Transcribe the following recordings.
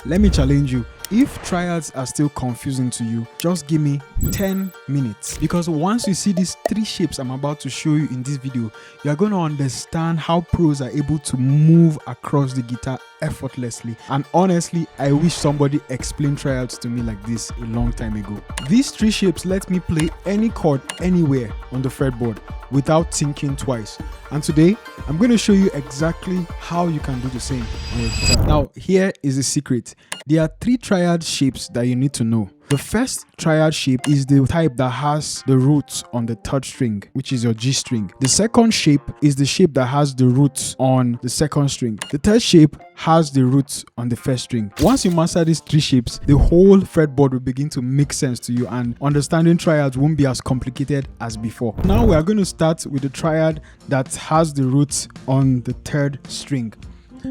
Let me challenge you. If triads are still confusing to you, just give me 10 minutes. Because once you see these 3 shapes I'm about to show you in this video, you are going to understand how pros are able to move across the guitar effortlessly. And honestly, I wish somebody explained triads to me like this a long time ago. These 3 shapes let me play any chord anywhere on the fretboard without thinking twice. And today, I'm going to show you exactly how you can do the same on your guitar. Now, here is the secret. There are 3 triad shapes that you need to know. The first triad shape is the type that has the roots on the 3rd string, which is your G string. The second shape is the shape that has the roots on the 2nd string. The third shape has the roots on the 1st string. Once you master these 3 shapes, the whole fretboard will begin to make sense to you, and understanding triads won't be as complicated as before. Now we are going to start with the triad that has the roots on the 3rd string.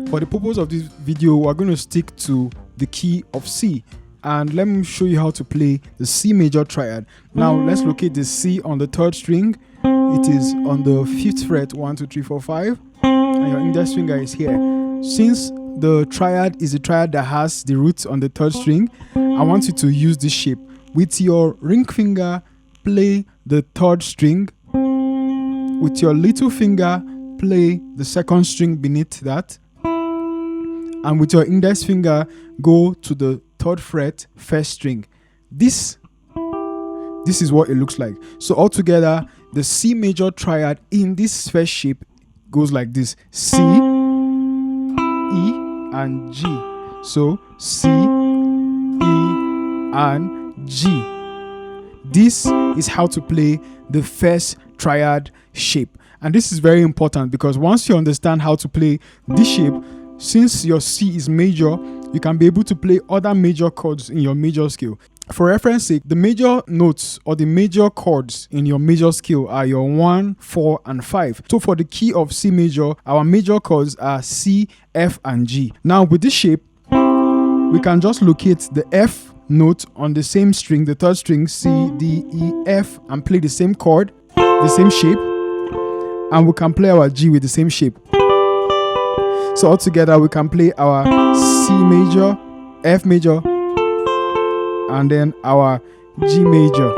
For the purpose of this video, we're going to stick to the key of C. And let me show you how to play the C major triad. Now let's locate the C on the 3rd string. It is on the 5th fret, 1, 2, 3, 4, 5. And your index finger is here. Since the triad is a triad that has the roots on the 3rd string, I want you to use this shape. With your ring finger, play the 3rd string. With your little finger, play the 2nd string beneath that. And with your index finger, go to the 3rd fret, 1st string. This is what it looks like. So altogether, the C major triad in this first shape goes like this: C, E, and G. So C, E, and G. This is how to play the first triad shape. And this is very important because once you understand how to play this shape, since your C is major, you can be able to play other major chords in your major scale. For reference sake, the major notes or the major chords in your major scale are your 1, 4, and 5. So for the key of C major, our major chords are C, F, and G. Now with this shape, we can just locate the F note on the same string, the 3rd string, C, D, E, F, and play the same chord, the same shape, and we can play our G with the same shape. So altogether, we can play our C major, F major, and then our G major.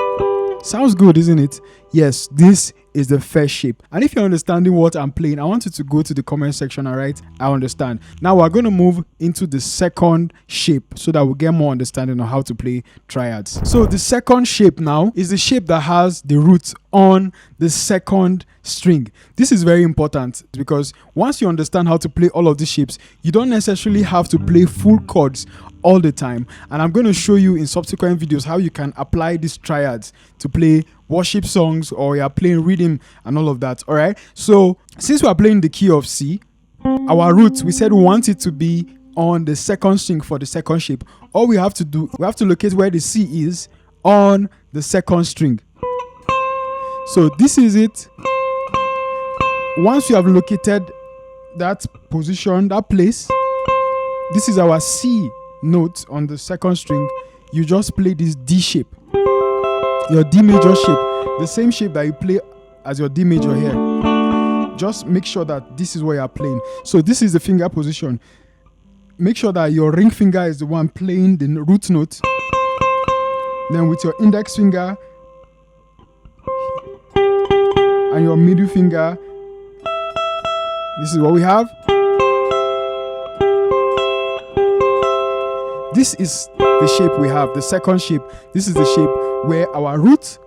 Sounds good, isn't it? Yes, this is the first shape. And if you're understanding what I'm playing, I want you to go to the comment section and write, I understand. Now we're going to move into the 2nd shape so that we'll get more understanding on how to play triads. So the 2nd shape now is the shape that has the roots on the 2nd string. This is very important because once you understand how to play all of these shapes, you don't necessarily have to play full chords all the time. And I'm going to show you in subsequent videos how you can apply these triads to play worship songs, or you're playing rhythm and all of that. All right, so since we're playing the key of C, our roots, we said we want it to be on the 2nd string for the 2nd shape. All we have to do, we have to locate where the C is on the 2nd string. So this is it. Once you have located that position, that place, this is our C note on the 2nd string. You just play this D shape, your D major shape, the same shape that you play as your D major here. Just make sure that this is what you are playing. So this is the finger position. Make sure that your ring finger is the one playing the root note. Then with your index finger and your middle finger, this is what we have. This is the shape we have, the 2nd shape. This is the shape where our root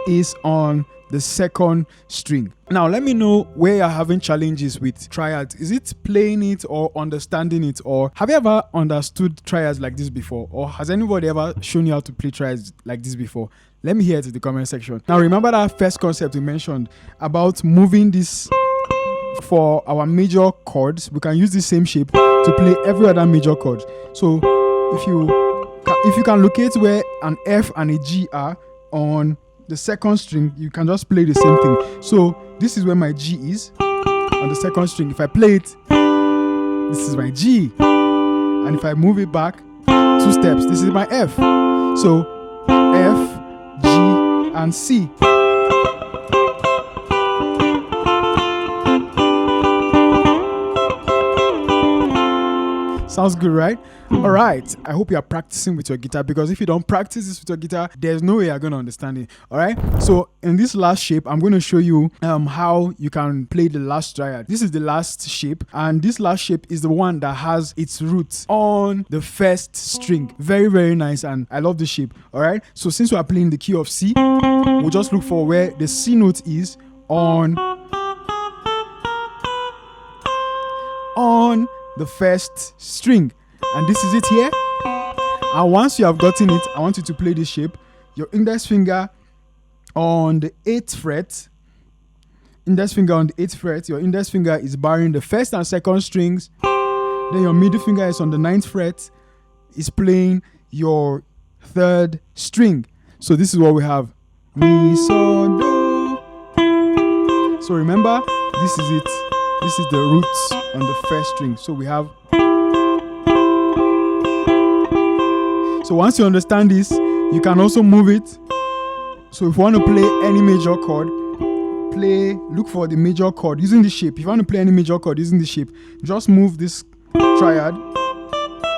is on the 2nd string. Now, let me know where you're having challenges with triads. Is it playing it or understanding it? Or have you ever understood triads like this before? Or has anybody ever shown you how to play triads like this before? Let me hear it in the comment section. Now, remember that first concept we mentioned about moving this for our major chords. We can use the same shape to play every other major chord. So if you can locate where an F and a G are on the 2nd string, you can just play the same thing. So this is where my G is on the 2nd string. If I play it, this is my G, and if I move it back 2 steps, this is my F. So F, G, and C. Sounds good, right? All right. I hope you are practicing with your guitar, because if you don't practice this with your guitar, there's no way you're going to understand it. All right. So in this last shape, I'm going to show you how you can play the last triad. This is the last shape, and this last shape is the one that has its roots on the first string. Very, very nice, and I love this shape. All right. So since we are playing the key of C, we'll just look for where the C note is on the first string, and this is it here. And once you have gotten it, I want you to play this shape. Your index finger on the 8th fret, your index finger is barring the first and second strings. Then your middle finger is on the 9th fret, is playing your 3rd string. So this is what we have. Mi, so, do. So remember, this is it. This is the roots on the first string. So we have. So once you understand this, you can also move it. So if you want to play any major chord, look for the major chord using the shape. If you want to play any major chord using the shape, just move this triad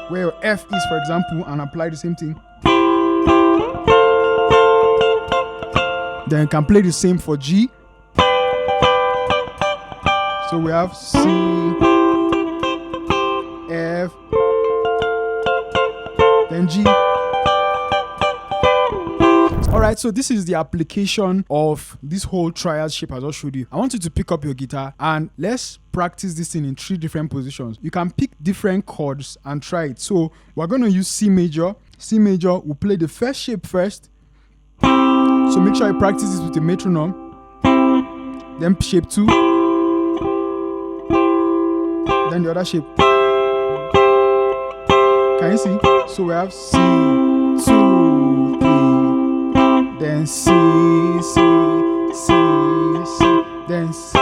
where your F is, for example, and apply the same thing. Then you can play the same for G. So we have C, F, then G. Alright, so this is the application of this whole triad shape I just showed you. I want you to pick up your guitar and let's practice this thing in 3 different positions. You can pick different chords and try it. So we're going to use C major. C major, we'll play the first shape first. So make sure you practice this with the metronome. Then shape 2. Then the other shape. Can you see? So we have C, 2, 3. Then C, C, C, C. Then C.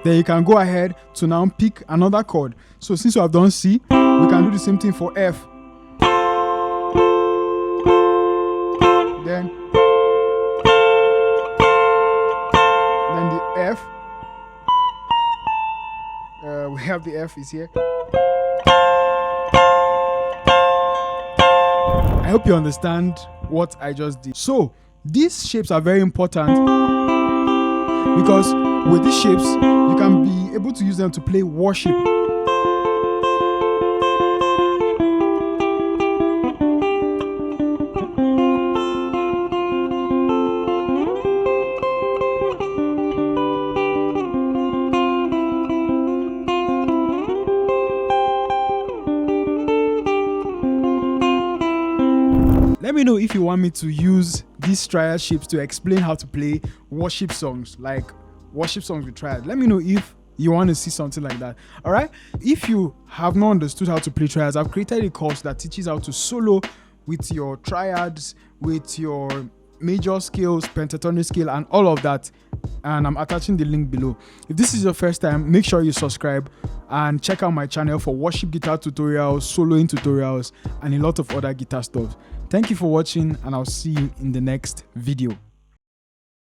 Then you can go ahead to now pick another chord. So since you have done C, we can do the same thing for F. Then the F. We have the F is here. I hope you understand what I just did. So these shapes are very important because with these shapes you can be able to use them to play worship. Let me know if you want me to use these triad shapes to explain how to play worship songs, like worship songs with triad. Let me know if you want to see something like that. All right. If you have not understood how to play triads, I've created a course that teaches how to solo with your triads, with your major scales, pentatonic scale, and all of that. And I'm attaching the link below. If this is your first time, make sure you subscribe and check out my channel for worship guitar tutorials, soloing tutorials, and a lot of other guitar stuff. Thank you for watching, and I'll see you in the next video.